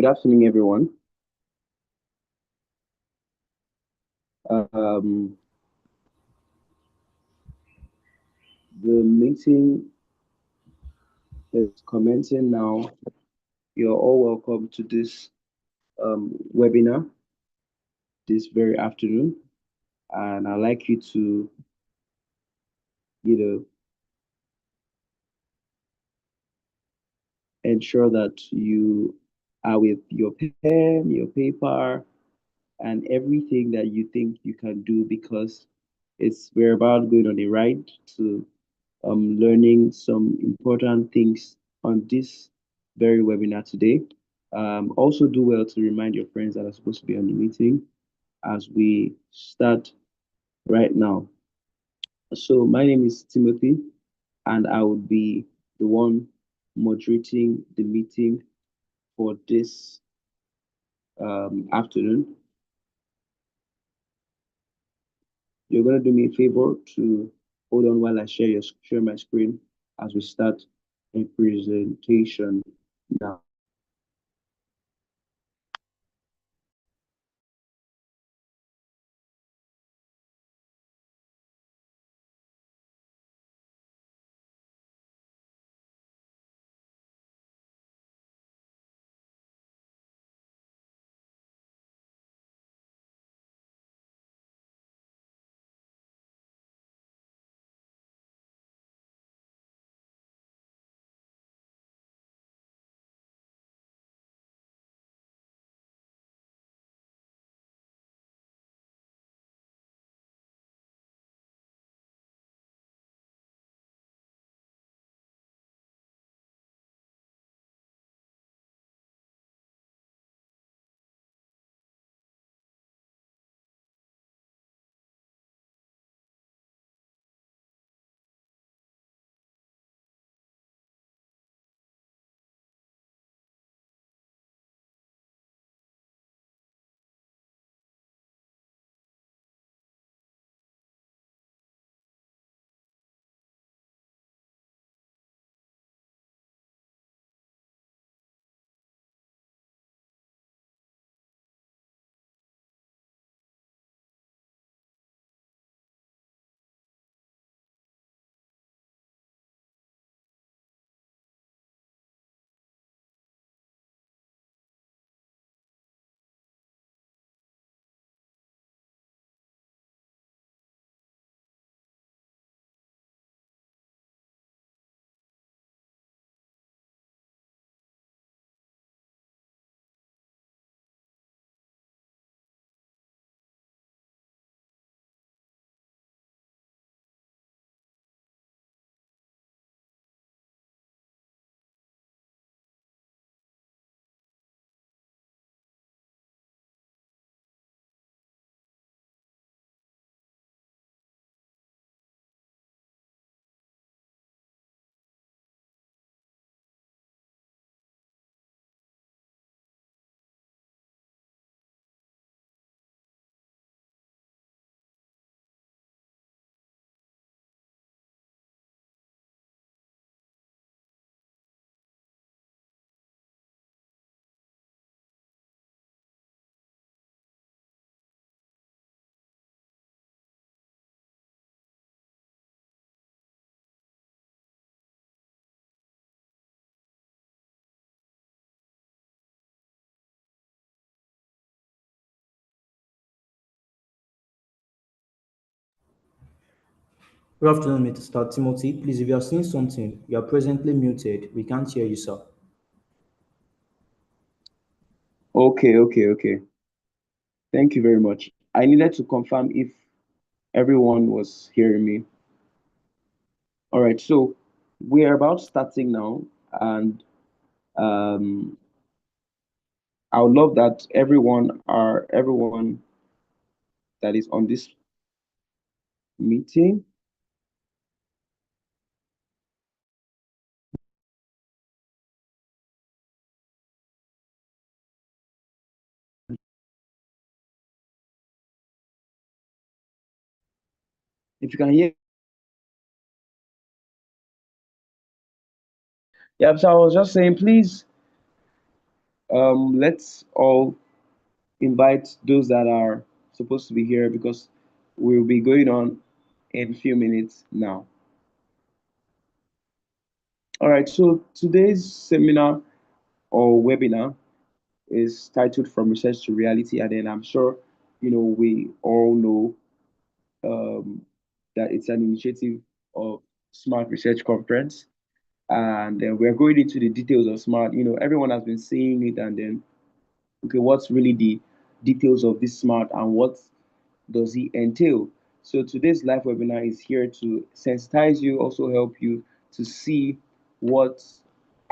Good afternoon, everyone. Um, the meeting is commencing now. You're all welcome to this webinar this very afternoon, and I'd like you to, you know, ensure that you are with your pen, your paper, and everything that you think you can do because we're about going on a ride to learning some important things on this very webinar today. Also do well to remind your friends that are supposed to be on the meeting as we start right now. So my name is Timothy, and I would be the one moderating the meeting for this afternoon. You're going to do me a favor to hold on while I share my screen as we start a presentation now. Good afternoon, Mr. Timothy. Please, if you are seeing something, you are presently muted. We can't hear you, sir. Okay. Thank you very much. I needed to confirm if everyone was hearing me. All right, so we are about starting now, and um, I would love that everyone that is on this meeting. If you can hear, yeah. So I was just saying, please, Let's all invite those that are supposed to be here because we'll be going on in a few minutes now. All right, so today's seminar or webinar is titled From Research to Reality, and then I'm sure we all know um, that it's an initiative of Smart Research Conference, and then we're going into the details of Smart. Everyone has been seeing it, and then okay, what's really the details of this Smart and what does it entail? So today's live webinar is here to sensitize you, also help you to see what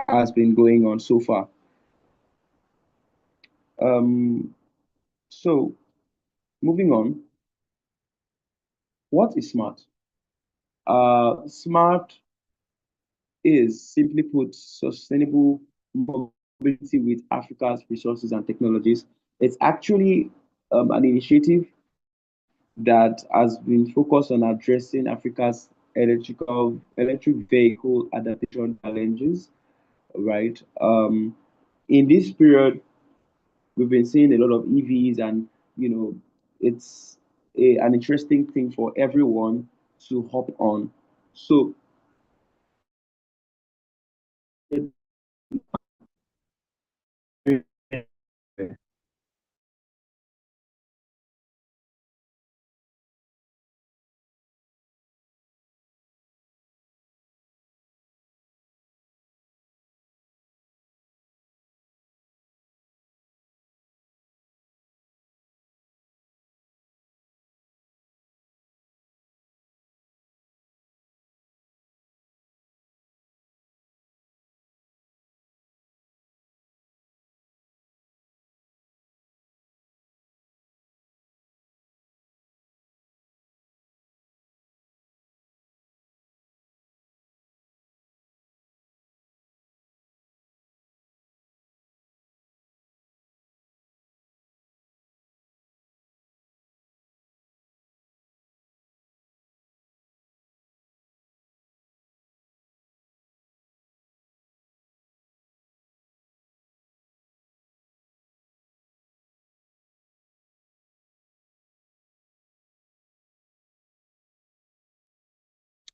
has been going on so far. Um, so moving on, what is SMART? SMART is simply put sustainable mobility with Africa's resources and technologies. It's actually an initiative that has been focused on addressing Africa's electric vehicle adaptation challenges, right? In this period, we've been seeing a lot of EVs, and it's an interesting thing for everyone to hop on. So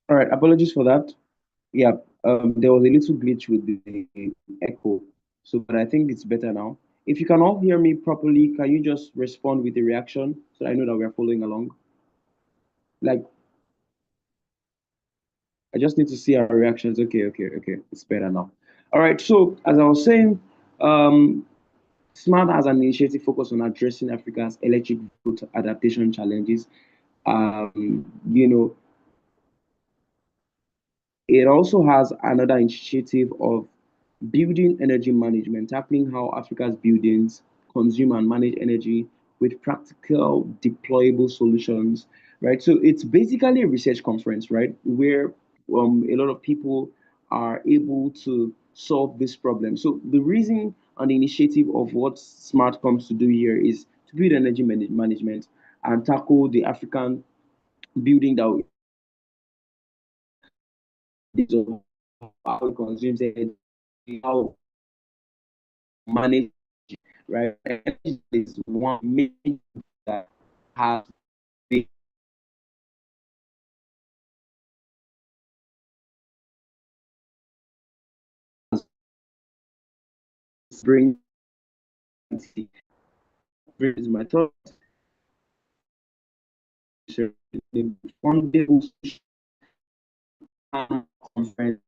all right, apologies for that. Yeah, there was a little glitch with the echo, so but I think it's better now. If you can all hear me properly, can you just respond with a reaction so I know that we're following along? Like, I just need to see our reactions. Okay, okay, okay. It's better now. All right. So as I was saying, um, SMART has an initiative focused on addressing Africa's electric vehicle adaptation challenges. You know, it also has another initiative of building energy management, tackling how Africa's buildings consume and manage energy with practical, deployable solutions, right? So it's basically a research conference, right? Where a lot of people are able to solve this problem. So the reason and the initiative of what Smart comes to do here is to build energy management and tackle the African building that is how it consumes energy, how manage, right? Energy is one main thing that has been bring brings my thoughts. The fundable conference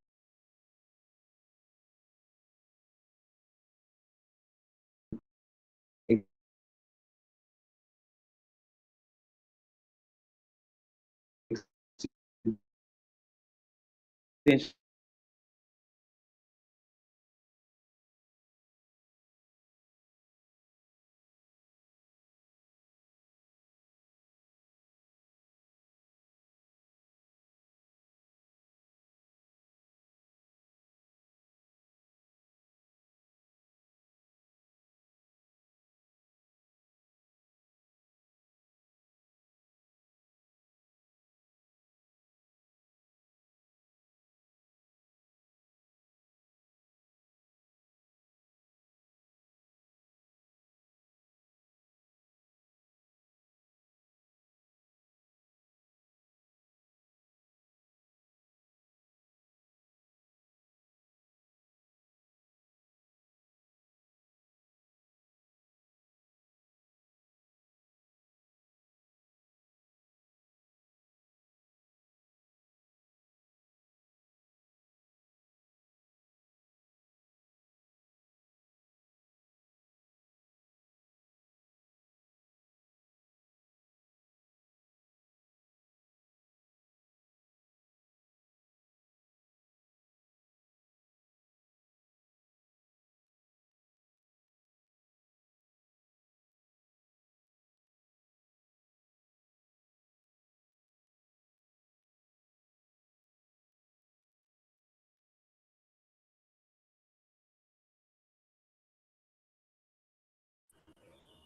extension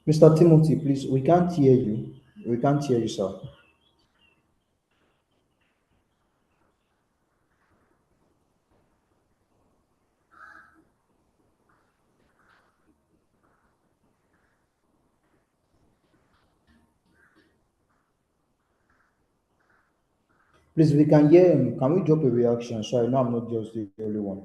Mr. Timothy, please, we can't hear you. We can't hear you, sir. Please, we can hear him. Can we drop a reaction? So I know I'm not just the only one.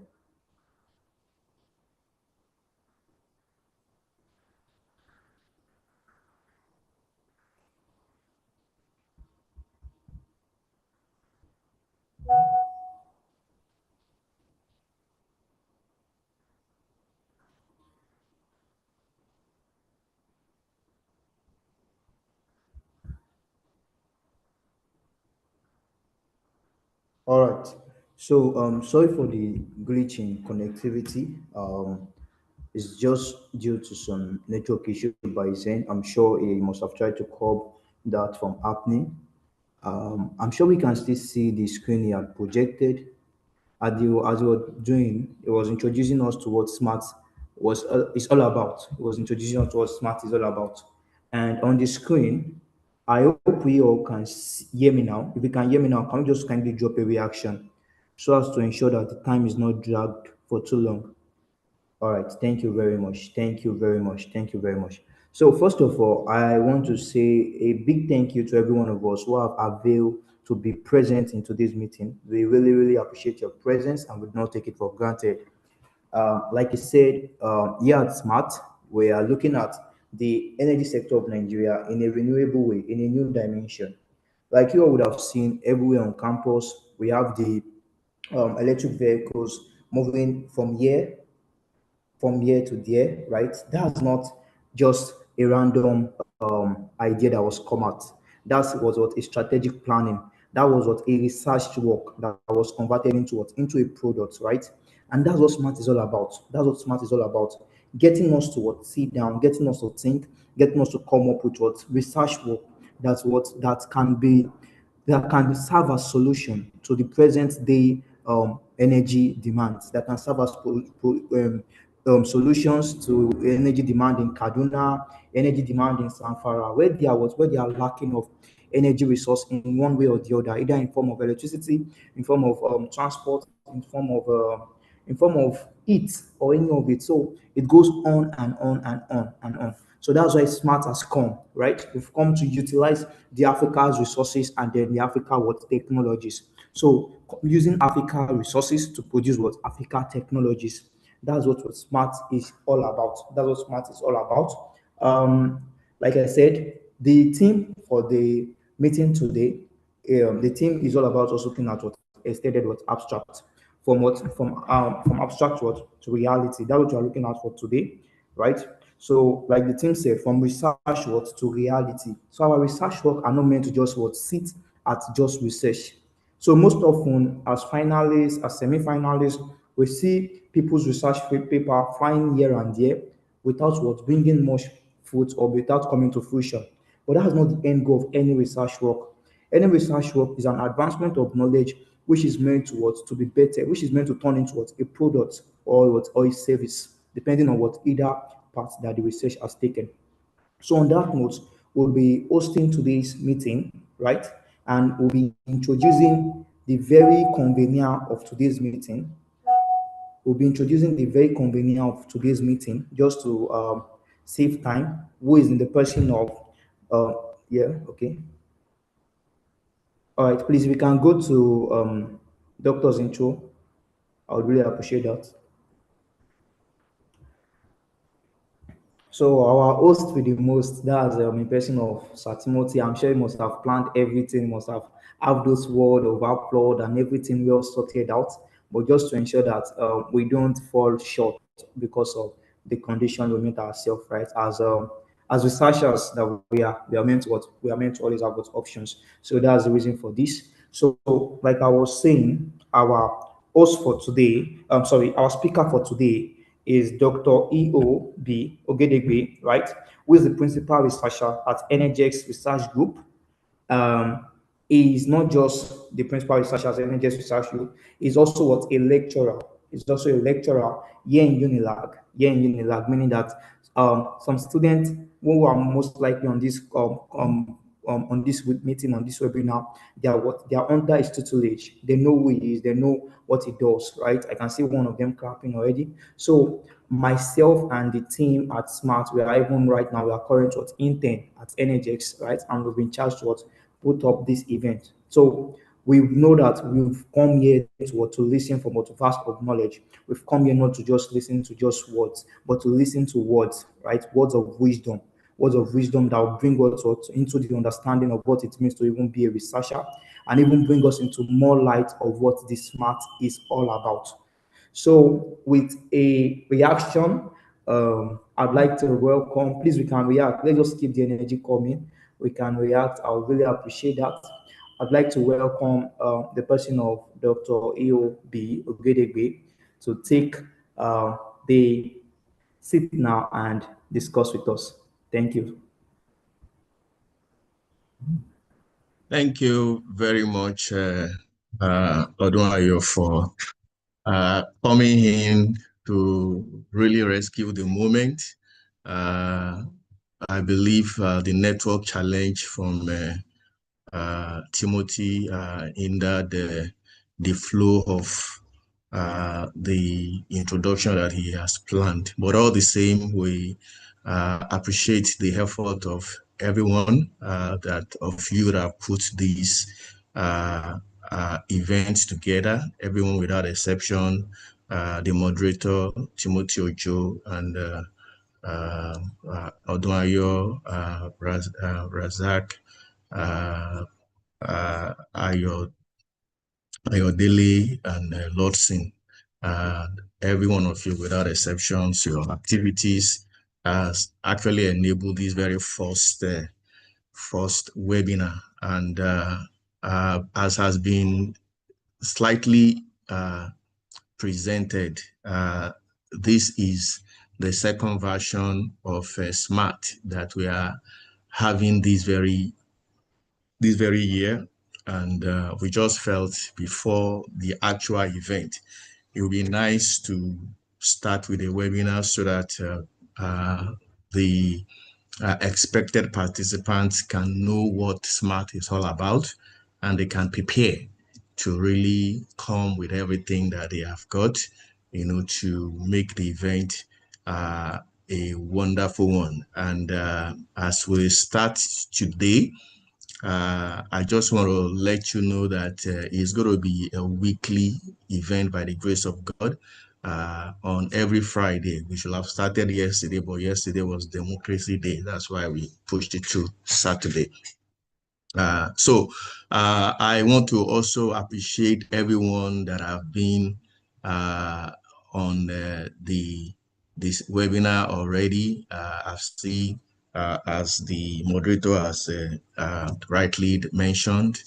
All right. So, sorry for the glitch in connectivity. It's just due to some network issue by his end. I'm sure he must have tried to curb that from happening. I'm sure we can still see the screen he had projected. As we were doing, it was introducing us to what smart was is all about. It was introducing us to what smart is all about. And on the screen, I hope we all can hear me now. If you can hear me now, can you just kindly drop a reaction so as to ensure that the time is not dragged for too long? All right, thank you very much. Thank you very much. Thank you very much. So, first of all, I want to say a big thank you to every one of us who have availed to be present in today's meeting. We really, really appreciate your presence and would not take it for granted. Like you said, here at Smart, we are looking at the energy sector of Nigeria in a renewable way, in a new dimension. Like you all would have seen everywhere on campus, we have the electric vehicles moving from year to year, right? That's not just a random idea that was come out. That was what a strategic planning. That was what a research work that was converted into what into a product, right? And that's what smart is all about. That's what smart is all about. Getting us to what sit down, getting us to think, getting us to come up with what research work. That's what that can serve as solution to the present day energy demands that can serve as solutions to energy demand in Kaduna, energy demand in Zamfara, where they are lacking of energy resource in one way or the other, either in form of electricity, in form of transport, in form of heat or any of it. So it goes on and on and on and on. So that's why smart has come, right? We've come to utilize the Africa's resources and then the Africa what technologies. So using Africa resources to produce what Africa technologies. That's what smart is all about. That's what smart is all about. Like I said, the theme for the meeting today, the theme is all about us looking at what stated what abstract from abstract what to reality. That's what you are looking at for today, right? So, like the team said, from research what to reality. So our research work are not meant to just what sit at just research. So most often, as finalists, as semi-finalists, we see people's research paper flying here and there without what bringing much fruit or without coming to fruition. But that is not the end goal of any research work. Any research work is an advancement of knowledge which is meant to what to be better, which is meant to turn into what a product or what or a service, depending on what either part that the research has taken. So on that note, we'll be hosting today's meeting, right? And we'll be introducing the very convener of today's meeting. We'll be introducing the very convener of today's meeting just to save time, who is in the person of, uh, yeah, okay. All right, please, we can go to doctor's intro. I would really appreciate that. So our host with the most, that's in person of Sir Timothy. I'm sure he must have planned everything, he must have those word of upload and everything well sorted out. But just to ensure that we don't fall short because of the condition we meet ourselves, right? As researchers that we are meant to what we are meant to always have those options. So that's the reason for this. So like I was saying, our host for today, sorry, our speaker for today is Dr. E.O.B. Ogedegbe, right? Who is the principal researcher at NHX Research Group. Um, he is not just the principal researcher at NHX Research Group, he's also what a lecturer. He's also a lecturer here in Unilag, meaning that some students who are most likely on this meeting, on this webinar, they are under his tutelage. They know who he is. They know what he does. Right? I can see one of them clapping already. So myself and the team at Smart, we are even right now. We are current what intern at NHX, right? And we've been charged to what put up this event. So we know that we've come here to listen for what vast of knowledge. We've come here not to just listen to just words, but to listen to words, right? Words of wisdom that will bring us into the understanding of what it means to even be a researcher, and even bring us into more light of what this smart is all about. So, with a reaction, I'd like to welcome, please, we can react. Let's just keep the energy coming. We can react. I would really appreciate that. I'd like to welcome the person of Dr. EOB Ogedegbe to take the seat now and discuss with us. Thank you. Thank you very much, Odunayo, for coming in to really rescue the moment. I believe the network challenge from Timothy hindered the flow of the introduction that he has planned. But all the same, we appreciate the effort of everyone that of you that put these events together, everyone without exception, the moderator, Timothy Ojo, and Odunayo, Razak, Ayodele, and Lordson. Every one of you, without exceptions, your activities has actually enabled this very first webinar. And as has been slightly presented, this is the second version of SMART that we are having this very year. And we just felt before the actual event, it would be nice to start with a webinar so that the expected participants can know what SMART is all about, and they can prepare to really come with everything that they have got, to make the event a wonderful one. And as we start today, I just want to let you know that it's going to be a weekly event by the grace of God on every Friday. We should have started yesterday, but yesterday was Democracy Day. That's why we pushed it to Saturday. So I want to also appreciate everyone that have been on this webinar already. I see, as the moderator has rightly mentioned,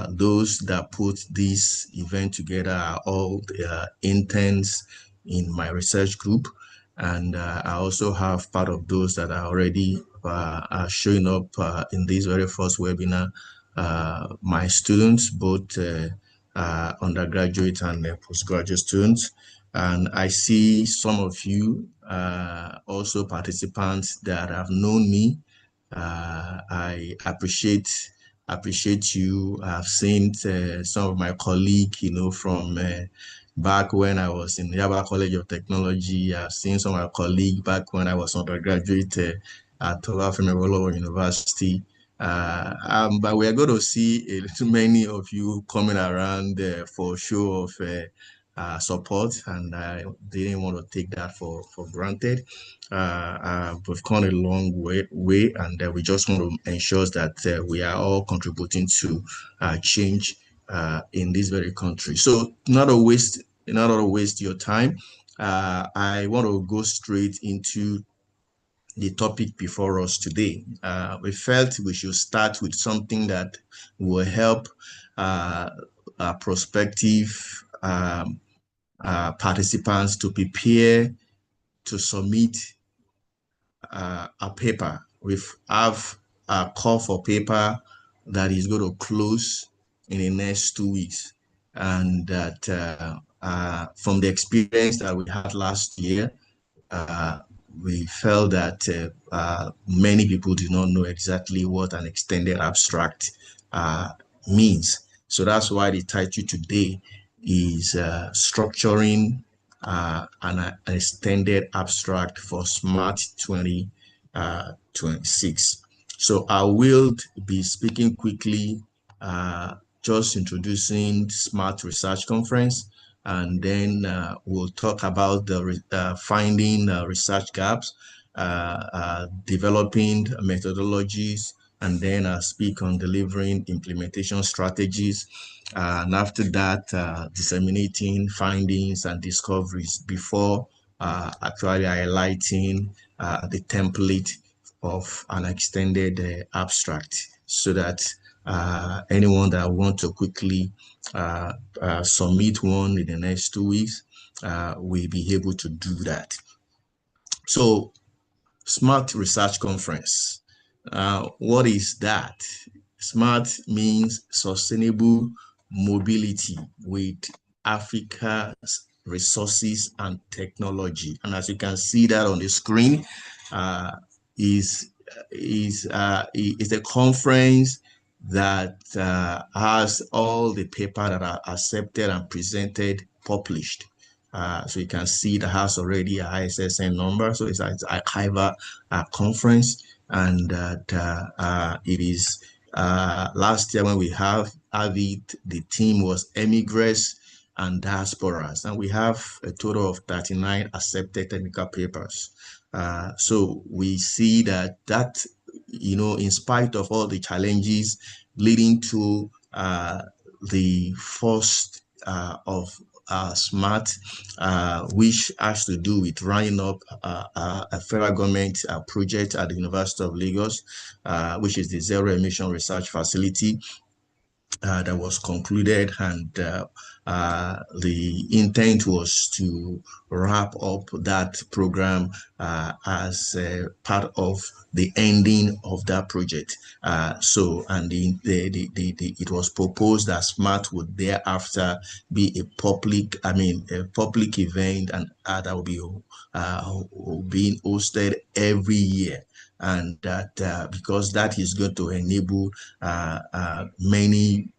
those that put this event together are all interns in my research group. And I also have part of those that are already are showing up in this very first webinar, my students, both undergraduate and postgraduate students. And I see some of you also participants that have known me. I appreciate you. I've seen some of my colleagues, from back when I was in Yaba College of Technology. I've seen some of my colleagues back when I was undergraduate at Obafemi Awolowo University. But we are going to see many of you coming around for show of support, and I didn't want to take that for granted. We've come a long way, and we just want to ensure that we are all contributing to change in this very country. So not to waste your time, I want to go straight into the topic before us today. We felt we should start with something that will help prospective participants to prepare to submit a paper. We have a call for paper that is going to close in the next 2 weeks. And that from the experience that we had last year, we felt that many people do not know exactly what an extended abstract means. So that's why the title today is structuring an extended abstract for SMART 2026. So I will be speaking quickly, just introducing SMART Research Conference, and then we'll talk about the finding research gaps, developing methodologies, and then speak on delivering implementation strategies. And after that, disseminating findings and discoveries before actually highlighting the template of an extended abstract, so that anyone that want to quickly submit one in the next 2 weeks will be able to do that. So, SMART Research Conference. What is that? SMART means Sustainable Mobility with Africa's Resources and Technology. And as you can see that on the screen, is a conference that has all the paper that are accepted and presented published. So you can see that has already a ISSN number. So it's an archival conference, and it is last year when we have it, the theme was Emigres and Diasporas, and we have a total of 39 accepted technical papers. So we see that in spite of all the challenges leading to the first of SMART, which has to do with running up a federal government project at the University of Lagos, which is the Zero Emission Research Facility. That was concluded, and the intent was to wrap up that program as part of the ending of that project. It was proposed that SMART would thereafter be a public event, and that will be being hosted every year. And that because that is going to enable many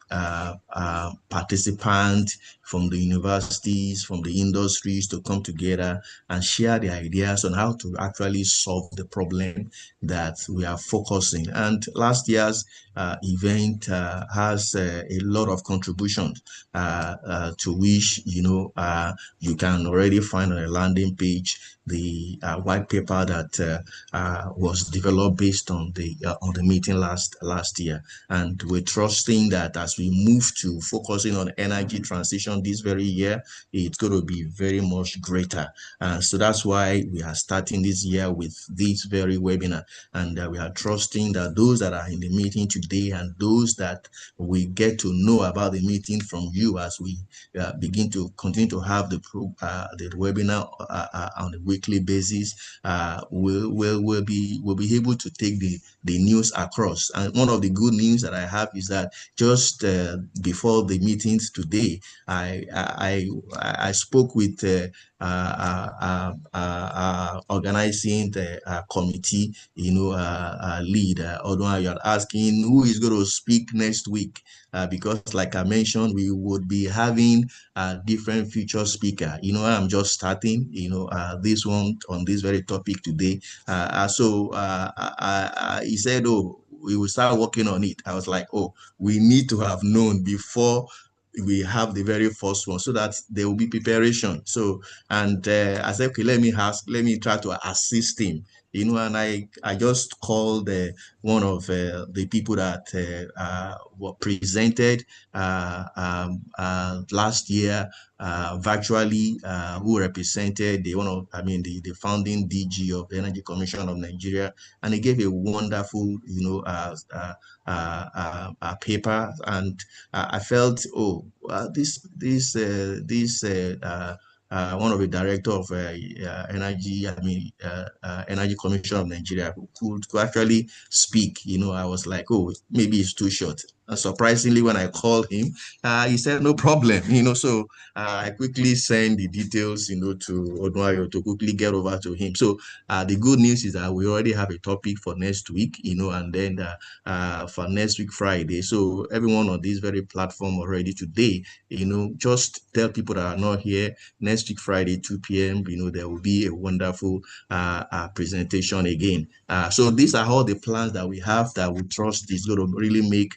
participants from the universities, from the industries to come together and share their ideas on how to actually solve the problem that we are focusing. And last year's event has a lot of contributions to which you can already find on a landing page the white paper that was developed based on the meeting last year. And we're trusting that as we move to focusing on energy transition this very year, it's going to be very much greater. So that's why we are starting this year with this very webinar, and we are trusting that those that are in the meeting today and those that we get to know about the meeting from you as we begin to continue to have the webinar on a weekly basis, we'll be able to take the news across. And one of the good news that I have is that just before the meetings today, I spoke with organizing the committee, lead. Although you're asking who is going to speak next week, because like I mentioned, we would be having a different future speaker. I'm just starting, this one on this very topic today. So he said, oh, we will start working on it. I was like, oh, we need to have known before we have the very first one so that there will be preparation. So, and I said, okay, let me try to assist him. And I just called one of the people that were presented last year virtually, who represented the founding DG of the Energy Commission of Nigeria, and he gave a wonderful, paper, and I felt, this one of the director of Energy Commission of Nigeria who could actually speak. I was like, oh, maybe it's too short. surprisingly, when I called him, he said, no problem, so I quickly sent the details, to Odunayo to quickly get over to him. So the good news is that we already have a topic for next week, and then for next week, Friday. So everyone on this very platform already today, just tell people that are not here, next week, Friday, 2 p.m., there will be a wonderful presentation again. So these are all the plans that we have that we trust is going to really make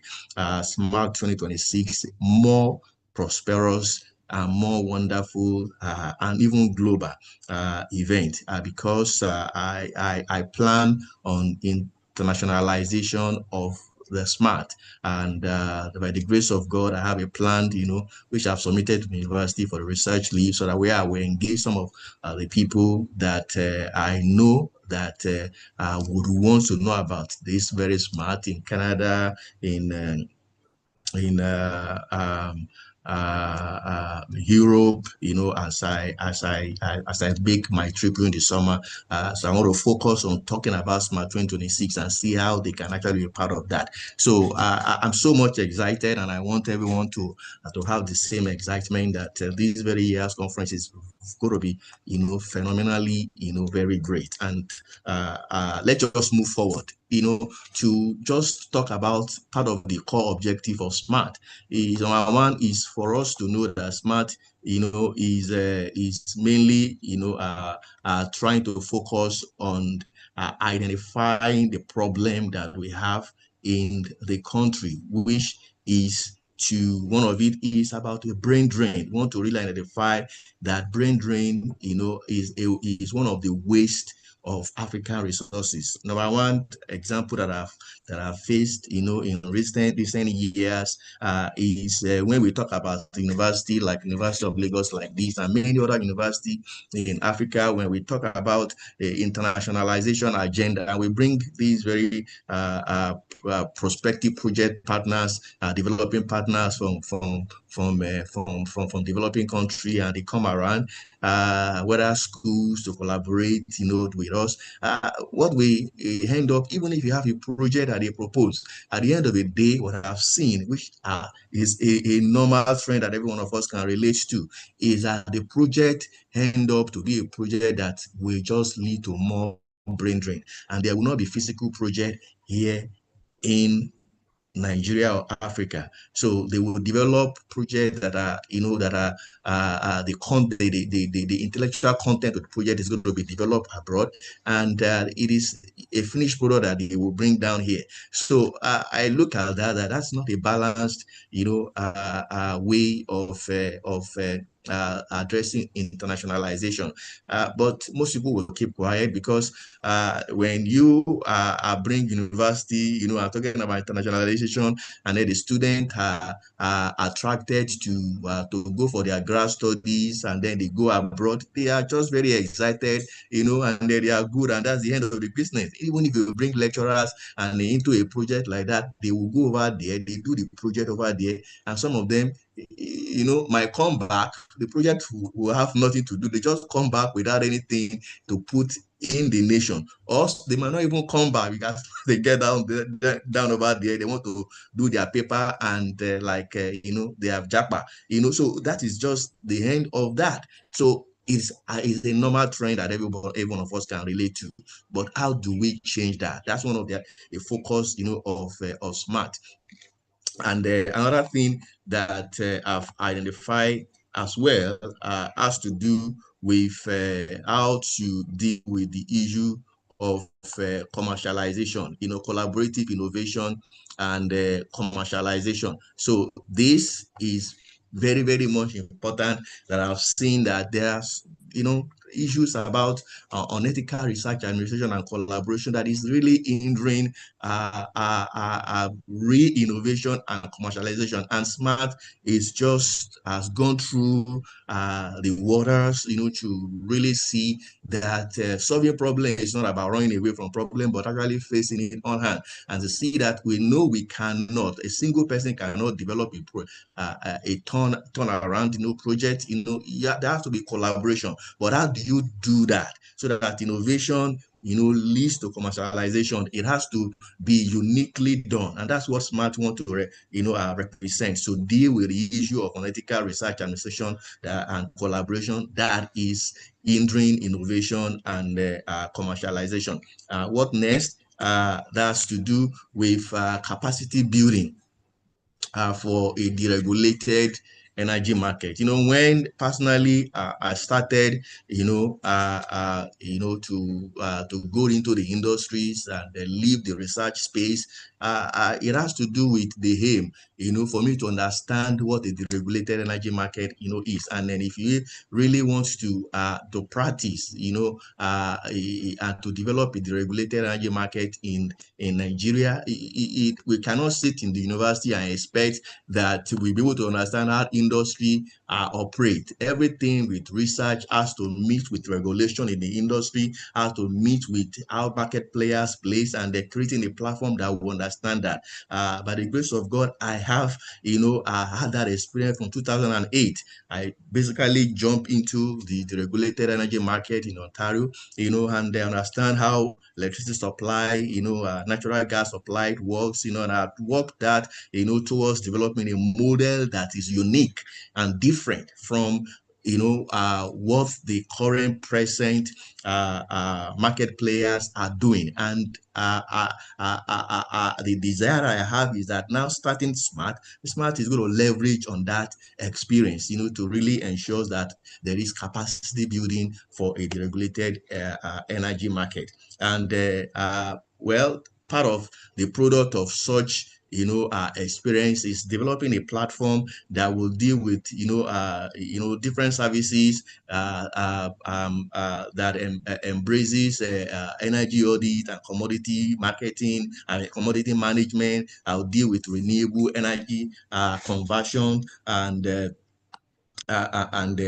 Smart 2026 more prosperous, more wonderful, and even global event, because I plan on internationalization of the SMART, and by the grace of God, I have a plan, which I've submitted to the university for the research leave, so that we engage some of the people that I know that would want to know about this very SMART in Canada, in Europe, as I make my trip during the summer. So I want to focus on talking about Smart 2026 and see how they can actually be part of that. So I'm so much excited, and I want everyone to have the same excitement that this very year's conference is going to be, phenomenally, very great. And let's just move forward, to just talk about part of the core objective of SMART. Number one is for us to know that SMART, is mainly, trying to focus on identifying the problem that we have in the country, which is one of it is about a brain drain. We want to really identify that brain drain, is one of the waste of African resources. Number one example that I've faced, in recent years, is when we talk about the university like University of Lagos like this and many other universities in Africa. When we talk about the internationalization agenda, and we bring these very prospective project partners, developing partners from developing country, and they come around, whether schools to collaborate, with us. What we end up, even if you have a project that they propose, at the end of the day, what I've seen, which is a normal trend that every one of us can relate to, is that the project end up to be a project that will just lead to more brain drain, and there will not be physical project here in Nigeria or Africa. So they will develop projects that are, the intellectual content of the project is going to be developed abroad, and it is a finished product that they will bring down here. So I look at that's not a balanced, way of addressing internationalization. But most people will keep quiet, because when you bring university, are talking about internationalization, and then the students are attracted to go for their grad studies, and then they go abroad, they are just very excited, and they are good, and that's the end of the business. Even if you bring lecturers and into a project like that, they will go over there, they do the project over there, and some of them, might come back. The project will have nothing to do. They just come back without anything to put in the nation, or they might not even come back because they get down over there. They want to do their paper, and they have japa, so that is just the end of that. So it's a normal trend that every one of us can relate to. But how do we change that? That's one of the focus, of SMART. And another thing that I've identified as well has to do with how to deal with the issue of commercialization, collaborative innovation and commercialization. So this is very, very much important, that I've seen that there's, issues about unethical research, administration, and collaboration that is really hindering re-innovation and commercialization. And SMART has gone through the waters, to really see that solving problem is not about running away from problem, but actually facing it on hand, and to see that we know we cannot, a single person cannot develop a turnaround, project. There has to be collaboration. But how do you do that so that innovation leads to commercialization, it has to be uniquely done, and that's what SMART want to represent. So deal with the issue of analytical research, administration, and collaboration that is hindering innovation and commercialization. What next? That's to do with capacity building for a deregulated energy market. When personally I started, to go into the industries and leave the research space, it has to do with the aim, for me to understand what a deregulated energy market, is. And then if you really want to practice, and to develop a deregulated energy market in Nigeria, we cannot sit in the university and expect that we'll be able to understand how industry operate. Everything with research has to meet with regulation in the industry, has to meet with how market players place, and they're creating a platform that will understand that. By the grace of God, I have, had that experience from 2008. I basically jumped into the regulated energy market in Ontario, and they understand how electricity supply, natural gas supply works, and I've worked that, towards developing a model that is unique and different from what the current present market players are doing. And the desire I have is that now starting SMART is going to leverage on that experience, to really ensure that there is capacity building for a deregulated energy market. And well, part of the product of such experience is developing a platform that will deal with different services that embraces energy audit and commodity marketing and commodity management. I'll deal with renewable energy conversion and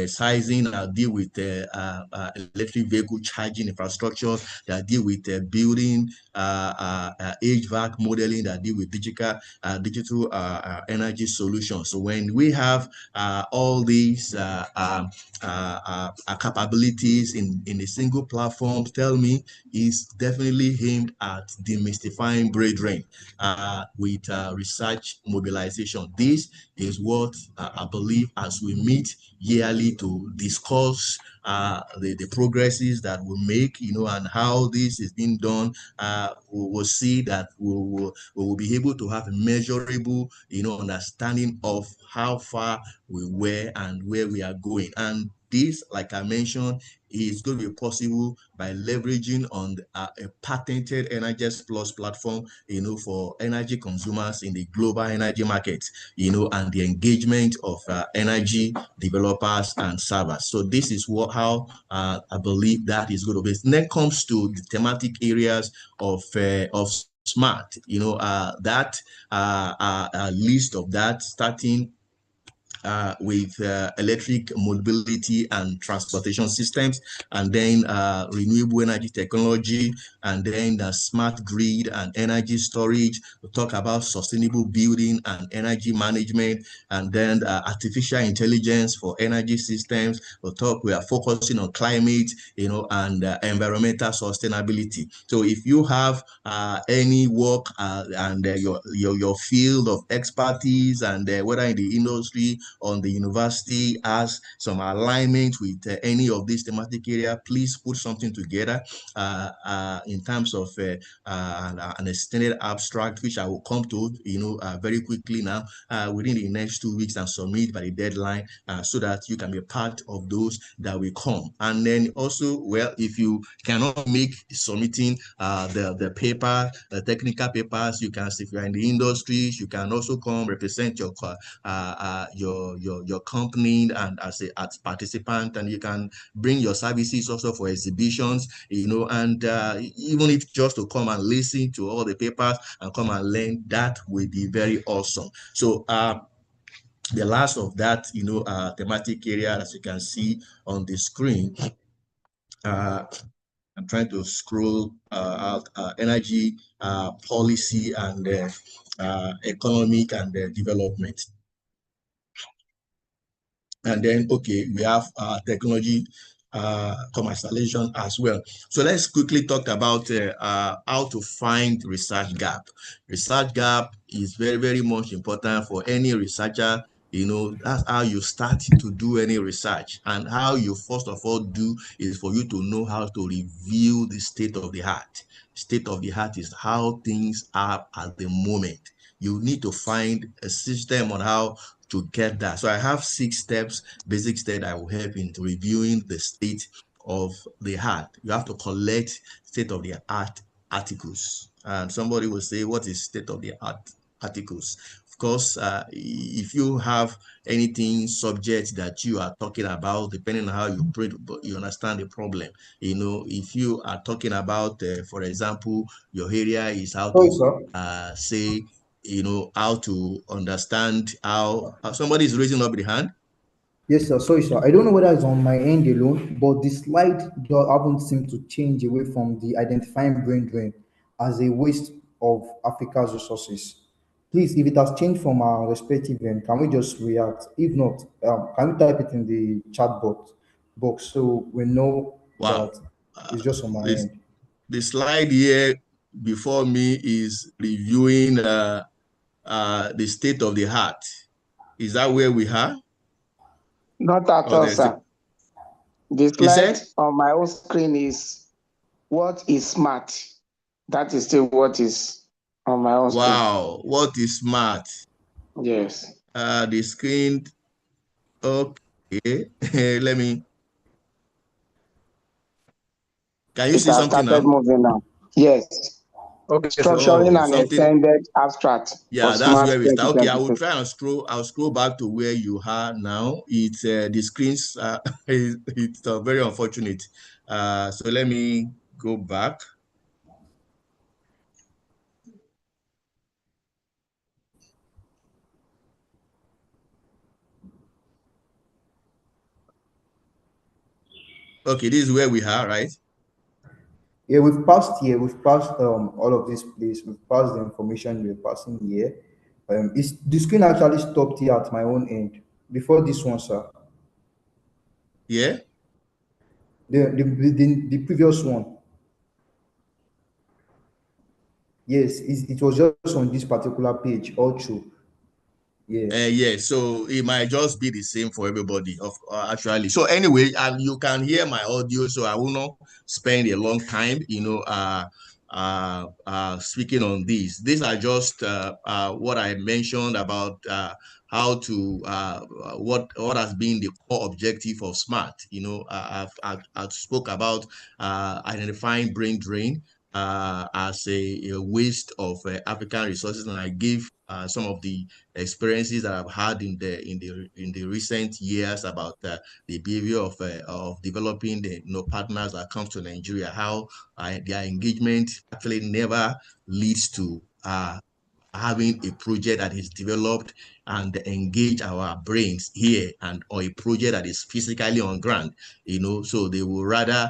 sizing. I'll deal with electric vehicle charging infrastructure, that deal with building HVAC modeling, that deal with digital energy solutions. So when we have all these capabilities in a single platform, tell me, is definitely aimed at demystifying brain drain with research mobilization. This is what I believe, as we meet yearly to discuss the progresses that we make, and how this is being done, we will see that we will be able to have a measurable, understanding of how far we were and where we are going. And this, like I mentioned, is going to be possible by leveraging on a patented Energize Plus platform, for energy consumers in the global energy market, and the engagement of energy developers and servers. So this is how I believe that is going to be. Next comes to the thematic areas of SMART, that list of that, starting with electric mobility and transportation systems, and then renewable energy technology, and then the smart grid and energy storage. We'll talk about sustainable building and energy management, and then artificial intelligence for energy systems. We are focusing on climate, and environmental sustainability. So if you have any work and your field of expertise, and whether in the industry, on the university, has some alignment with any of these thematic area, please put something together in terms of an extended abstract, which I will come to very quickly now within the next 2 weeks, and submit by the deadline, so that you can be a part of those that will come. And then also, well, if you cannot make submitting the paper, the technical papers, you can, if you're in the industries, you can also come represent your company and as participant, and you can bring your services also for exhibitions, and even if just to come and listen to all the papers and come and learn, that will be very awesome. So the last of that, thematic area, as you can see on the screen, I'm trying to scroll out energy policy and economic and development. And then, okay, we have technology commercialization as well. So let's quickly talk about how to find research gap. Research gap is very, very much important for any researcher. You know, that's how you start to do any research, and how you first of all do is for you to know how to review the state of the art. State of the art is how things are at the moment. You need to find a system on how to get that. So I have 6 steps, basic steps that will help in reviewing the state of the art. You have to collect state of the art articles. And somebody will say, what is state of the art articles? Of course, if you have anything subject that you are talking about, depending on how you print, you understand the problem. You know, if you are talking about, for example, your area is how Sorry, to sir. say, you know, how to understand how somebody is raising up the hand. Yes, sir. Sorry, sir. I don't know whether it's on my end alone, but the slide haven't seemed to change away from the identifying brain drain as a waste of Africa's resources. Please, if it has changed from our respective end, can we just react? If not, can we type it in the box so we know Wow. that it's just on my This, end? the slide here before me is reviewing the state of the art. Is that where we are? Not at all, sir. The You slide said? on my own screen is what is smart. That is still what is on my own screen. Wow, what is smart? Yes. The screen, okay. Let me, can you It see has something started now? moving now. Yes. Okay, sir. Structuring Oh, an something. extended abstract Yeah, for that's smart where we start. Okay, I will 2026. try and scroll. I'll scroll back to where you are now. It's the screens. It's very unfortunate. So let me go back. Okay, this is where we are, right? Yeah, we've passed here. We've passed all of this place. We've passed the information we're passing here. It's the screen actually stopped here at my own end before this one, sir. Yeah. The previous one. Yes, it was just on this particular page, all true. Yeah. Yeah, so it might just be the same for everybody, of actually. So anyway, and you can hear my audio, so I will not spend a long time, you know, speaking on these. These are just what I mentioned about how to what has been the core objective of SMART. You know, I've spoke about identifying brain drain as a waste of African resources, and I gave some of the experiences that I've had in the recent years about the behavior of developing the partners that comes to Nigeria, how their engagement actually never leads to having a project that is developed and engage our brains here, and or a project that is physically on ground, you know. So they will rather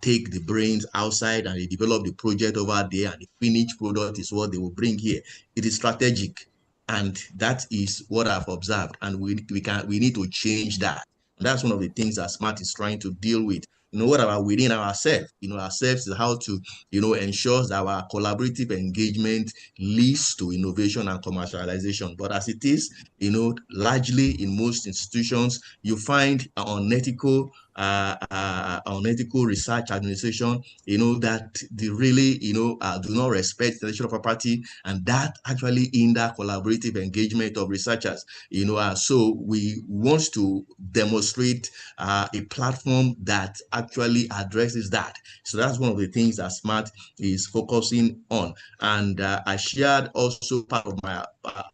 take the brains outside and they develop the project over there, and the finished product is what they will bring here. It is strategic, and that is what I've observed, and we need to change that. And that's one of the things that SMART is trying to deal with. You know, what about within ourselves? You know, ourselves is how to, you know, ensure that our collaborative engagement leads to innovation and commercialization. But as it is, you know, largely in most institutions, you find unethical research administration, you know, that they really, you know, do not respect intellectual property, and that actually hinder collaborative engagement of researchers, you know. So we want to demonstrate a platform that actually addresses that. So that's one of the things that SMART is focusing on. And I shared also part of my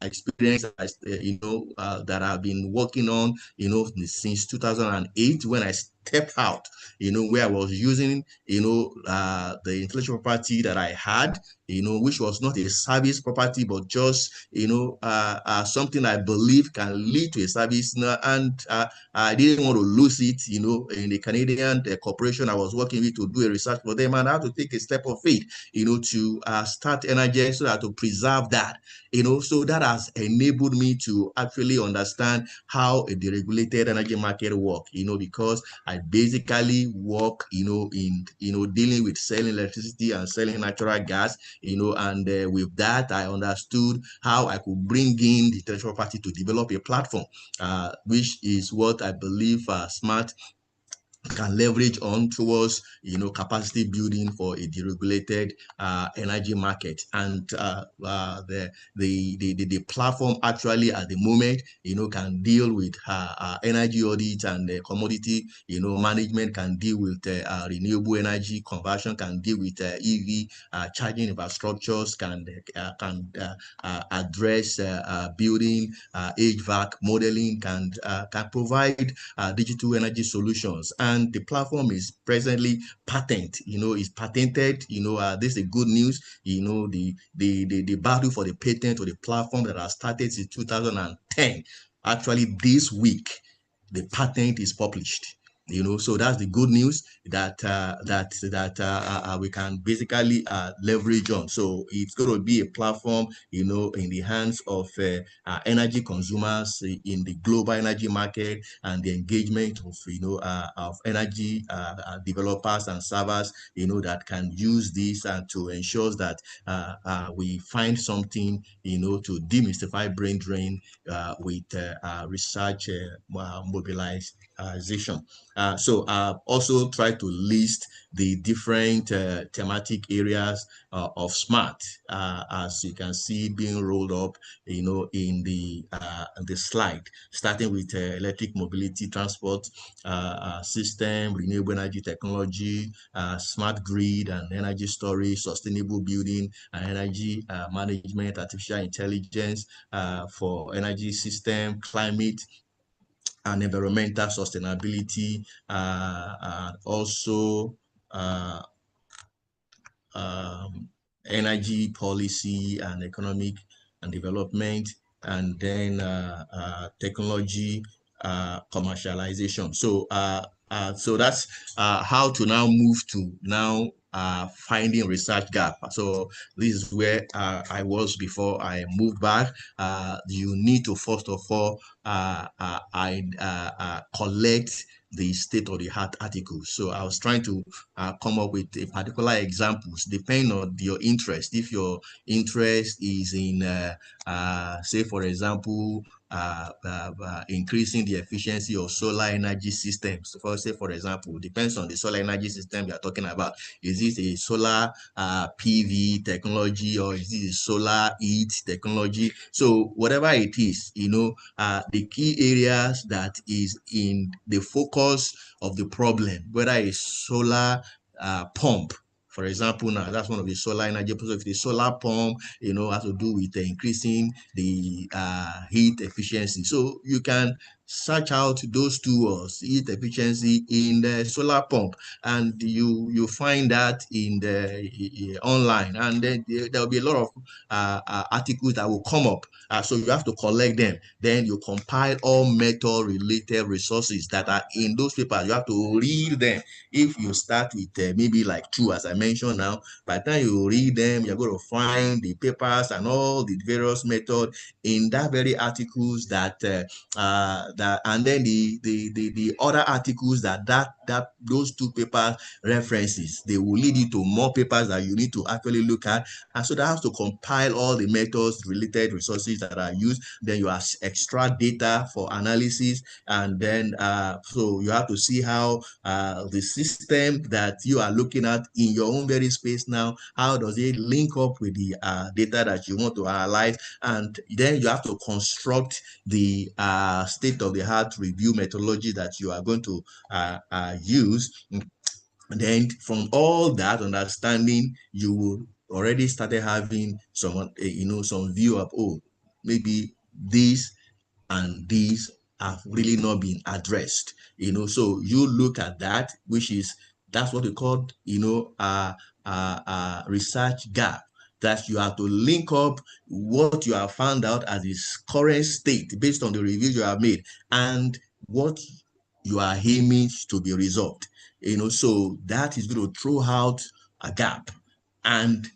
experience, you know, that I've been working on, you know, since 2008 when I stepped out, you know, where I was using, you know, the intellectual property that I had, you know, which was not a service property, but just, you know, something I believe can lead to a service. And I didn't want to lose it, you know, in the Canadian corporation I was working with to do a research for them, and I had to take a step of faith, you know, to start Energy so that to preserve that, you know. So that has enabled me to actually understand how a deregulated energy market works, you know, because I I basically work, in, dealing with selling electricity and selling natural gas, and with that, I understood how I could bring in the intellectual property to develop a platform, which is what I believe Smart can leverage on towards capacity building for a deregulated energy market. And the platform actually at the moment can deal with energy audit and commodity management, can deal with renewable energy conversion, can deal with EV charging infrastructures, can address building HVAC modeling, can provide digital energy solutions. And the platform is presently is patented. This is good news. The battle for the patent or the platform that has started since 2010, actually this week the patent is published. So that's the good news that we can basically leverage on. So it's going to be a platform, in the hands of energy consumers in the global energy market, and the engagement of energy developers and servers, that can use this to ensure that we find something, to demystify brain drain with research mobilization. So I've also tried to list the different thematic areas of SMART, as you can see being rolled up, in the slide, starting with electric mobility, transport system, renewable energy technology, smart grid and energy storage, sustainable building and energy management, artificial intelligence for energy system, climate and environmental sustainability, also energy policy and economic and development, and then technology commercialization. So so that's how to now move to now finding research gap. So this is where I was before I moved back. You need to first of all collect the state-of-the-art articles. So I was trying to come up with a particular examples depending on your interest. If your interest is in, say, for example, increasing the efficiency of solar energy systems. For example, depends on the solar energy system you are talking about. Is this a solar PV technology, or is this a solar heat technology? So whatever it is, the key areas that is in the focus of the problem, whether it's solar pump, for example, now that's one of the solar energy. So if the solar pump, has to do with increasing the heat efficiency. So you can search out those two words, heat efficiency in the solar pump, and you find that in the online, and then there will be a lot of articles that will come up. So you have to collect them. Then you compile all method related resources that are in those papers. You have to read them. If you start with maybe like 2, as I mentioned now, by the time you read them, you're going to find the papers and all the various methods in that very articles that and then the other articles that those 2 papers references, they will lead you to more papers that you need to actually look at. And so that has to compile all the methods related resources that are used. Then you extract data for analysis, and then so you have to see how the system that you are looking at in your own very space now, how does it link up with the data that you want to analyze. And then you have to construct the state-of-the-art review methodology that you are going to use. Then from all that understanding, you will already started having some some view of, oh, maybe this and these have really not been addressed. So you look at that, that's what we call research gap, that you have to link up what you have found out as its current state based on the reviews you have made and what you are aiming to be resolved. So that is going to throw out a gap, and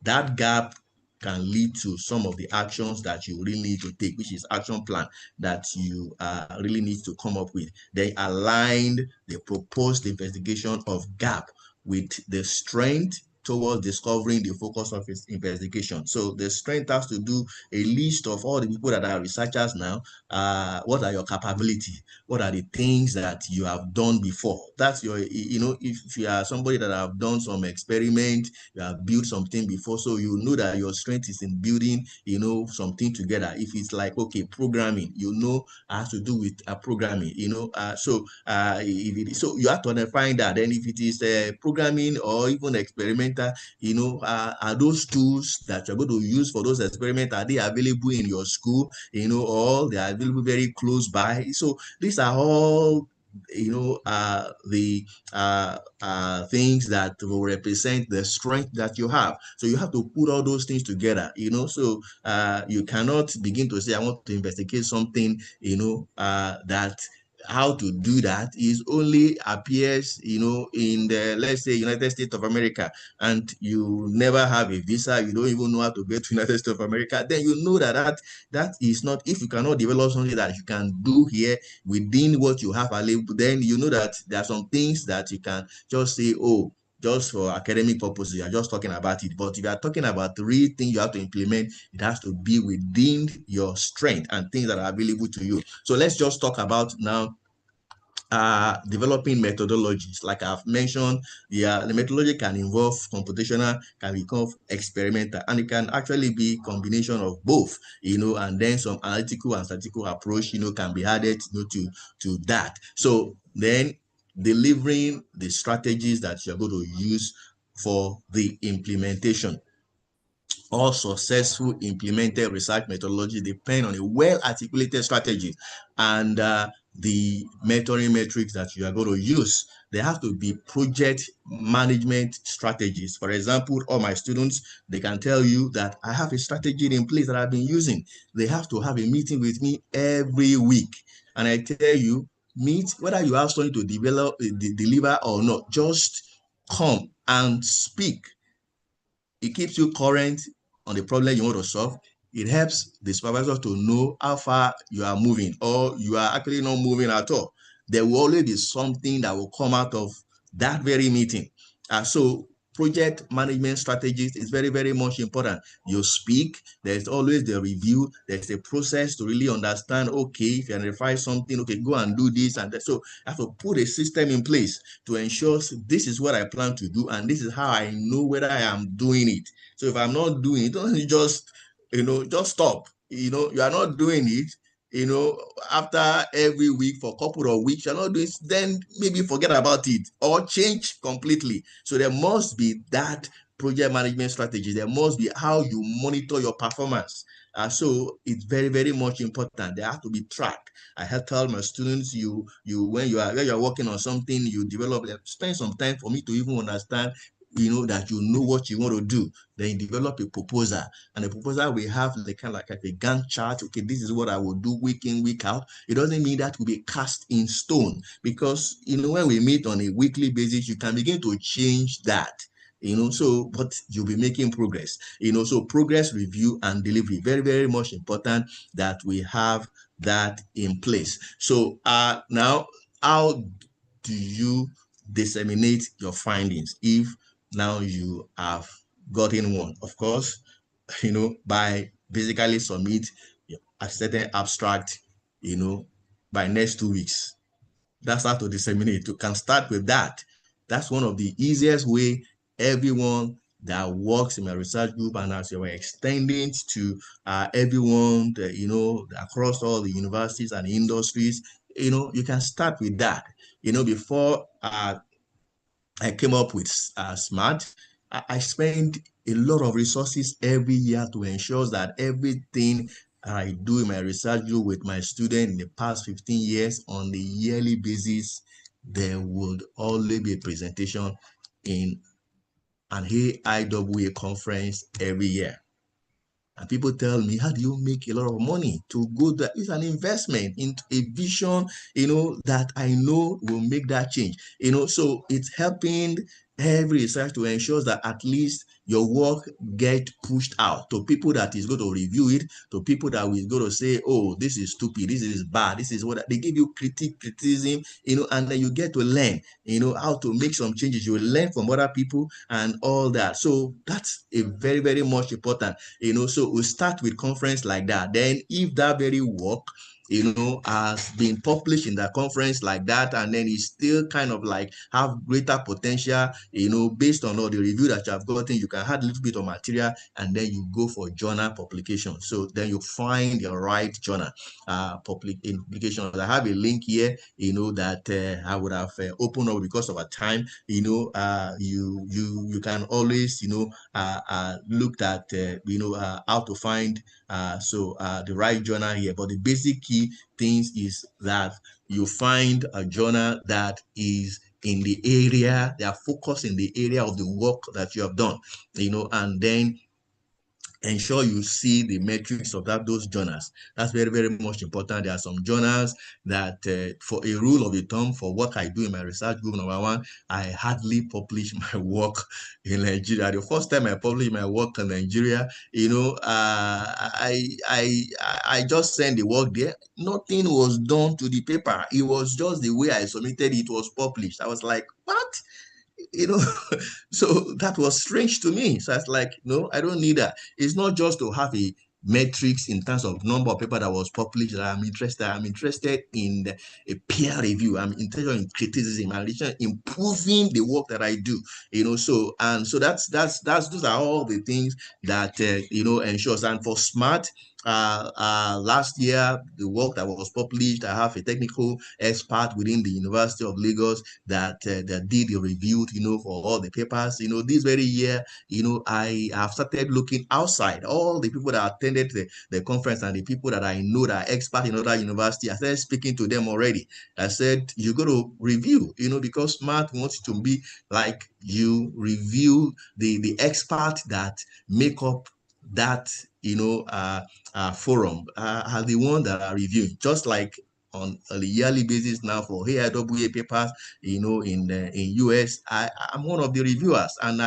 that gap can lead to some of the actions that you really need to take, which is action plan that you really need to come up with. They aligned the proposed investigation of gap with the strength towards discovering the focus of its investigation. So the strength has to do a list of all the people that are researchers now. What are your capabilities? What are the things that you have done before? That's your, if you are somebody that have done some experiment, you have built something before, so you know that your strength is in building, something together. If it's like, okay, programming, has to do with programming, so you have to identify that. Then if it is programming or even experimental, are those tools that you're going to use for those experiments, are they available in your school, or they are available very close by? So these are all the things that will represent the strength that you have. So you have to put all those things together, so you cannot begin to say, I want to investigate something, that how to do that is only appears, in the, let's say, United States of America, and you never have a visa, you don't even know how to get to United States of America, then you know that is not, if you cannot develop something that you can do here within what you have available, then you know that there are some things that you can just say, oh, just for academic purposes, you are just talking about it. But if you are talking about the real thing you have to implement, it has to be within your strength and things that are available to you. So let's just talk about now developing methodologies. Like I've mentioned, the methodology can involve computational, can become experimental, and it can actually be a combination of both, and then some analytical and statistical approach, can be added, to that. So then delivering the strategies that you're going to use for the implementation. All successful implemented research methodology depend on a well-articulated strategy and the mentoring metrics that you are going to use. There have to be project management strategies. For example, all my students, they can tell you that I have a strategy in place that I've been using. They have to have a meeting with me every week. And I tell you, whether you have something to deliver or not, just come and speak. It keeps you current on the problem you want to solve. It helps the supervisor to know how far you are moving, or you are actually not moving at all. There will always be something that will come out of that very meeting. So project management strategies is very, very much important. You speak, there's always the review, there's a process to really understand, okay, if you identify something, okay, go and do this and that. So I have to put a system in place to ensure this is what I plan to do, and this is how I know whether I am doing it. So if I'm not doing it, don't just stop. You are not doing it, after every week for a couple of weeks, you're not doing it, then maybe forget about it or change completely. So there must be that project management strategy. There must be how you monitor your performance. So it's very, very much important. They have to be tracked. I have tell my students, when you're working on something, you develop, spend some time for me to even understand, that you know what you want to do. Then you develop a proposal, and the proposal will have the kind of like a Gantt chart. Okay, this is what I will do week in, week out. It doesn't mean that will be cast in stone, because when we meet on a weekly basis, you can begin to change that. But you'll be making progress. So progress review and delivery, very, very much important that we have that in place. So now, how do you disseminate your findings if now you have gotten one? Of course, by basically submit a certain abstract, by next 2 weeks. That's how to disseminate. You can start with that. That's one of the easiest way. Everyone that works in my research group, and as you were extending to everyone, across all the universities and industries, you can start with that. Before I came up with SMART, I spend a lot of resources every year to ensure that everything I do in my research group with my students in the past 15 years, on the yearly basis, there would always be a presentation in an AIAA conference every year. And people tell me, how do you make a lot of money to go there? It's an investment into a vision, that I know will make that change. So it's helping every research to ensure that at least your work get pushed out to people that is going to review it, to people that is going to say, oh, this is stupid, this is bad, this is what they give you criticism, and then you get to learn, how to make some changes. You will learn from other people and all that. So that's a very, very much important, so we'll start with conference like that. Then if that very work has been published in the conference like that, and then it's still kind of like have greater potential, based on all the review that you have gotten, you can add a little bit of material, and then you go for journal publication. So then you find the right journal publication. I have a link here, that I would have opened up because of a time. You can always, looked at, how to find the right journal here. But the basic key things is that you find a journal that is in the area, they are focused in the area of the work that you have done, and then ensure you see the metrics of those journals. That's very, very much important. There are some journals that, for a rule of the thumb, for what I do in my research group, number one, I hardly publish my work in Nigeria. The first time I published my work in Nigeria, I just sent the work there. Nothing was done to the paper. It was just the way I submitted it was published. I was like, what? So that was strange to me. So I was like, no, I don't need that. It's not just to have a metrics in terms of number of paper that was published that I'm interested. I'm interested in a peer review. I'm interested in criticism. I'm interested in improving the work that I do. So that's those are all the things that ensures. And for SMART, last year, the work that was published, I have a technical expert within the University of Lagos that did the review, for all the papers. This very year, I have started looking outside. All the people that attended the conference and the people that I know that are experts in other universities, I started speaking to them already. I said, you got to review, because SMART wants to be like you review the expert that make up that forum are the one that are reviewing, just like on a yearly basis now for AIAA papers, in US. I'm one of the reviewers, and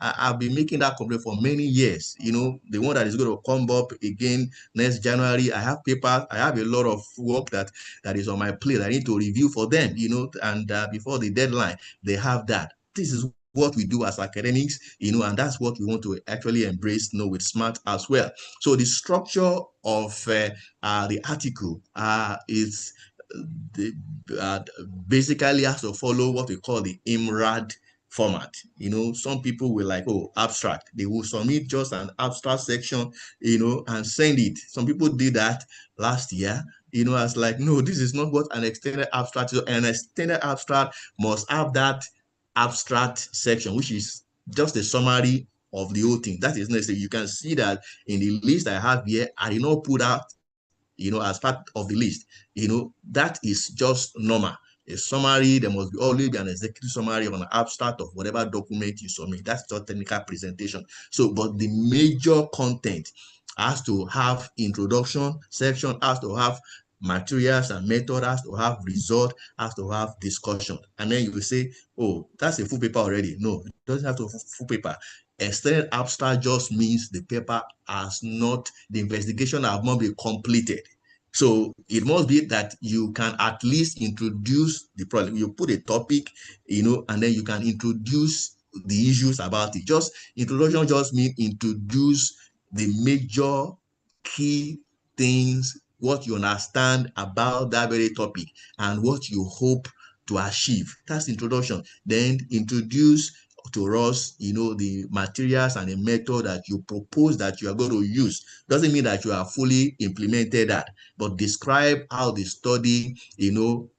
I've been making that complaint for many years. The one that is going to come up again next January. I have papers. I have a lot of work that is on my plate. I need to review for them, and before the deadline, they have that. This is what we do as academics, and that's what we want to actually embrace, with SMART as well. So the structure of the article is basically has to follow what we call the IMRAD format. Some people will like, oh, abstract. They will submit just an abstract section, and send it. Some people did that last year. I was like, no, this is not what an extended abstract is. An extended abstract must have that abstract section, which is just a summary of the whole thing. That is necessary. You can see that in the list I have here, I did not put out, as part of the list. That is just normal. A summary, there must always be an executive summary or an abstract of whatever document you submit. That's just technical presentation. So, but the major content has to have introduction section, has to have materials and method, has to have result, has to have discussion. And then you will say, oh, that's a full paper already. No, it doesn't have to be full paper. Extended abstract just means the paper has not, the investigation has not been completed. So it must be that you can at least introduce the problem. You put a topic, and then you can introduce the issues about it. Just introduction just means introduce the major key things, what you understand about that very topic and what you hope to achieve. That's introduction. Then introduce to us, the materials and the method that you propose that you are going to use. Doesn't mean that you have fully implemented that, but describe how the study,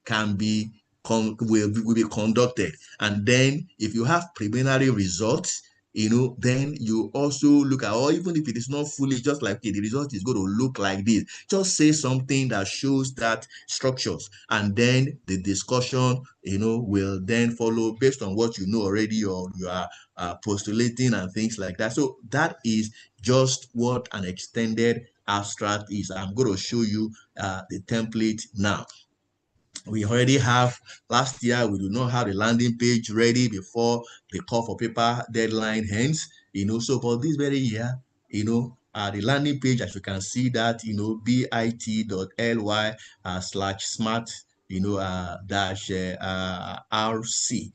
can be will be conducted. And then if you have preliminary results, then you also look at, or even if it is not fully, just like, okay, the result is going to look like this, just say something that shows that structures, and then the discussion, will then follow based on what you know already, or you are postulating and things like that. So that is just what an extended abstract is. I'm going to show you the template now. We already have, last year, we do not have the landing page ready before the call for paper deadline ends. So for this very year, the landing page, as you can see that, bit.ly/smart, dash RC,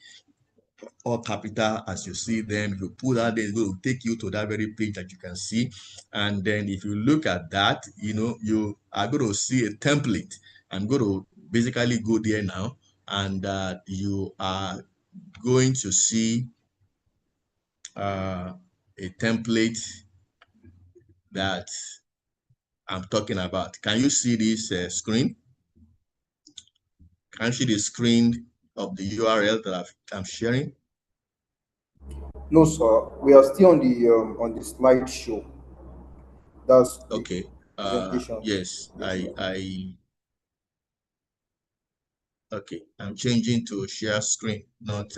all capital as you see them. If you put that there, it will take you to that very page that you can see. And then if you look at that, you are going to see a template. I'm going to basically go there now, and you are going to see a template that I'm talking about. Can you see this screen? Can you see the screen of the URL that I'm sharing? No, sir. We are still on the slideshow. That's the Okay. presentation. Yes, Yes, sir. okay. I'm changing to share screen, not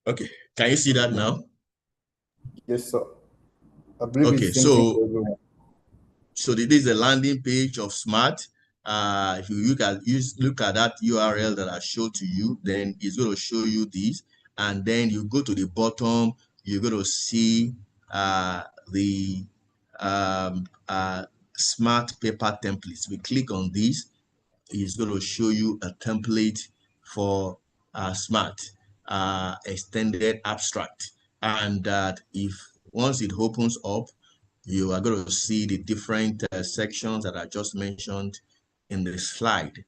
okay. Can you see that now? Yes, sir. I believe Okay, it's syncing so for everyone. this is a landing page of Smart. If you look at that URL that I showed to you, then it's going to show you this, and then you go to the bottom, you're going to see the Smart paper templates. We click on this, it's going to show you a template for Smart extended abstract, and that if once it opens up, you are going to see the different sections that I just mentioned in the slide.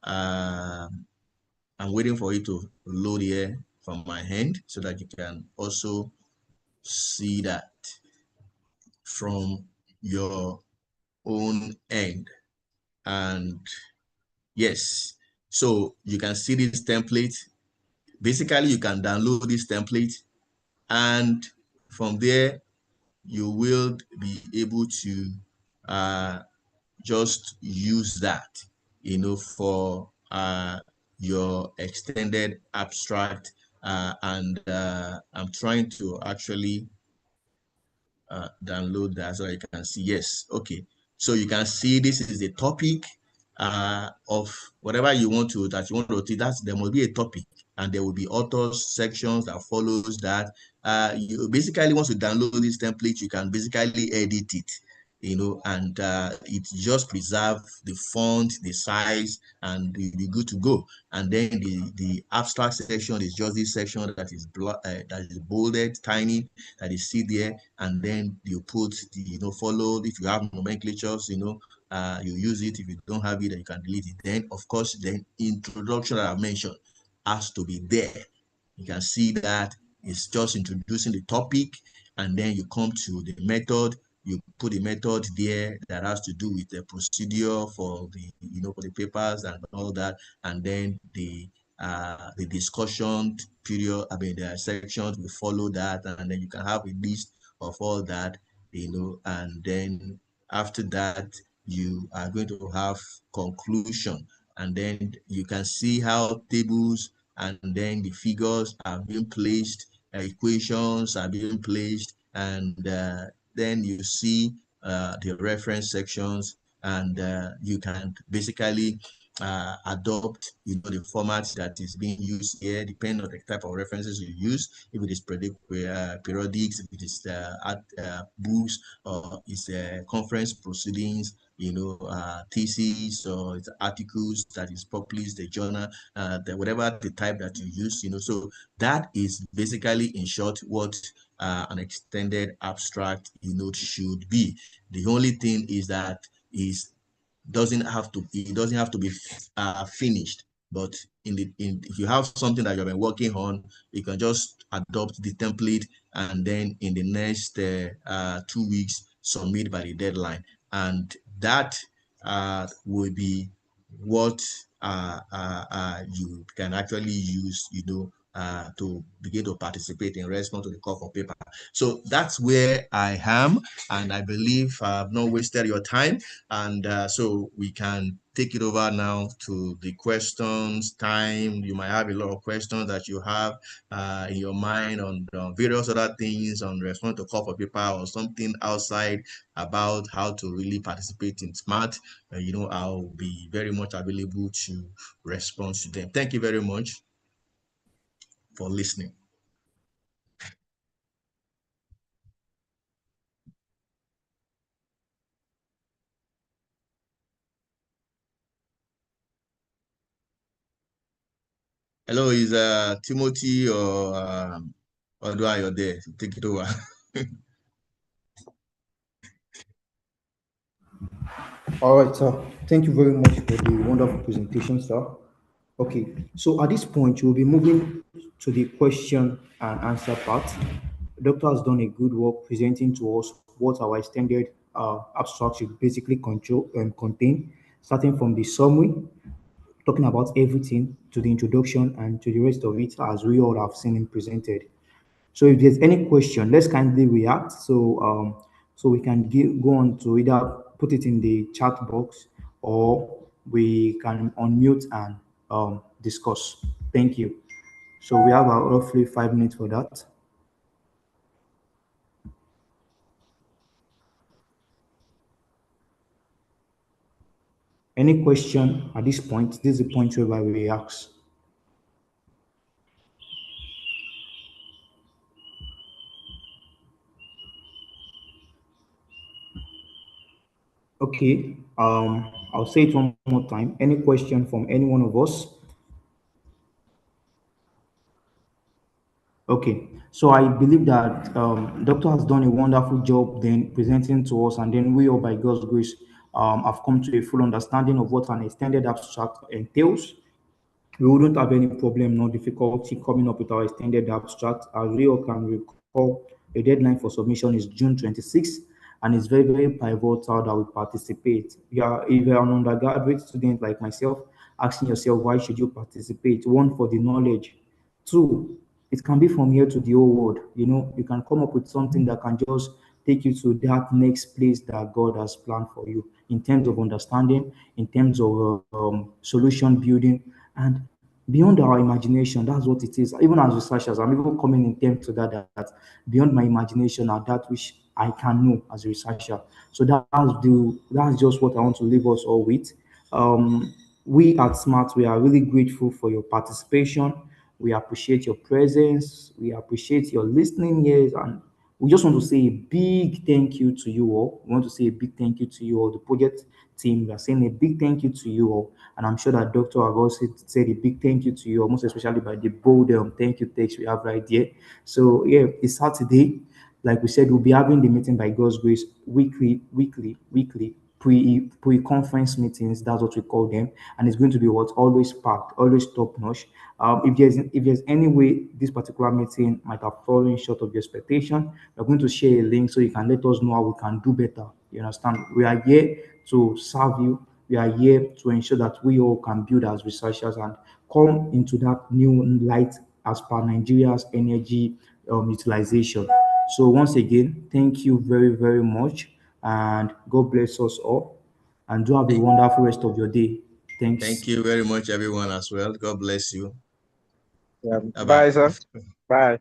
I'm waiting for it to load here from my hand so that you can also see that from your own end. And yes, so you can see this template. Basically, you can download this template, and from there, you will be able to just use that, for your extended abstract. And I'm trying to actually download that so you can see. Yes, okay. So you can see this is the topic of whatever you want to teach. There must be a topic, and there will be authors sections that follows that. You basically, once you download this template, you can basically edit it, and it just preserve the font, the size, and you'll be good to go. And then the abstract section is just this section that is bolded, tiny, that is see there, and then you put the follow. If you have nomenclatures, you use it. If you don't have it, then you can delete it. Then of course, the introduction that I mentioned has to be there. You can see that it's just introducing the topic, and then you come to the method. You put the method there that has to do with the procedure for the papers and all that, and then the discussion period, the sections will follow that, and then you can have a list of all that, and then after that you are going to have conclusion, and then you can see how tables and then the figures are being placed, equations are being placed, and then you see the reference sections, and you can basically adopt the format that is being used here, depending on the type of references you use. If it is periodics, if it is books, or it's conference proceedings, thesis, or it's articles that is published, the journal, whatever the type that you use, so that is basically, in short, what an extended abstract should be. The only thing is that it doesn't have to be finished, but if you have something that you've been working on, you can just adopt the template, and then in the next 2 weeks submit by the deadline, and that will be what you can actually use to begin to participate in response to the call for paper. So that's where I am, and I believe I've not wasted your time, and so we can take it over now to the questions time. You might have a lot of questions that you have in your mind on various other things, on response to call for paper, or something outside about how to really participate in SMART. I'll be very much available to respond to them. Thank you very much for listening. Hello, is Timothy or do I there? Take it over. All right, sir. Thank you very much for the wonderful presentation, sir. Okay, so at this point, we'll be moving to the question and answer part. The doctor has done a good work presenting to us what our extended abstract should basically contain, starting from the summary, talking about everything to the introduction and to the rest of it as we all have seen him presented. So if there's any question, let's kindly react. So we can go on to either put it in the chat box or we can unmute and discuss. Thank you. So we have roughly 5 minutes for that. Any question at this point? This is the point where we react. Okay, I'll say it one more time. Any question from any one of us? Okay, so I believe that Doctor has done a wonderful job then presenting to us, and then we all, by God's grace, have come to a full understanding of what an extended abstract entails. We wouldn't have any problem nor difficulty coming up with our extended abstract. As we all can recall, the deadline for submission is June 26th, and it's very, very pivotal that we participate. If you're an undergraduate student like myself, asking yourself, why should you participate? One, for the knowledge. Two, it can be from here to the whole world. You can come up with something that can just take you to that next place that God has planned for you in terms of understanding, in terms of solution building, and beyond our imagination. That's what it is. Even as researchers, I'm even coming in terms to that beyond my imagination are that which I can know as a researcher. So that's just what I want to leave us all with. We at Smart, we are really grateful for your participation. We appreciate your presence. We appreciate your listening ears, and we just want to say a big thank you to you all. We want to say a big thank you to you all, the project team. We are saying a big thank you to you all, and I'm sure that Doctor have also said a big thank you to you all, most especially by the bold thank you text we have right there. So yeah, it's Saturday. Like we said, we'll be having the meeting by God's grace weekly pre-conference meetings. That's what we call them, and it's going to be what always packed, always top notch. If there's any way this particular meeting might have fallen short of your expectation, we're going to share a link so you can let us know how we can do better. You understand? We are here to serve you. We are here to ensure that we all can build as researchers and come into that new light as per Nigeria's energy utilization. So once again, thank you very, very much, and God bless us all. And do have a wonderful rest of your day. Thanks. Thank you very much, everyone, as well. God bless you. Yeah. Bye-bye. Bye, sir. Bye.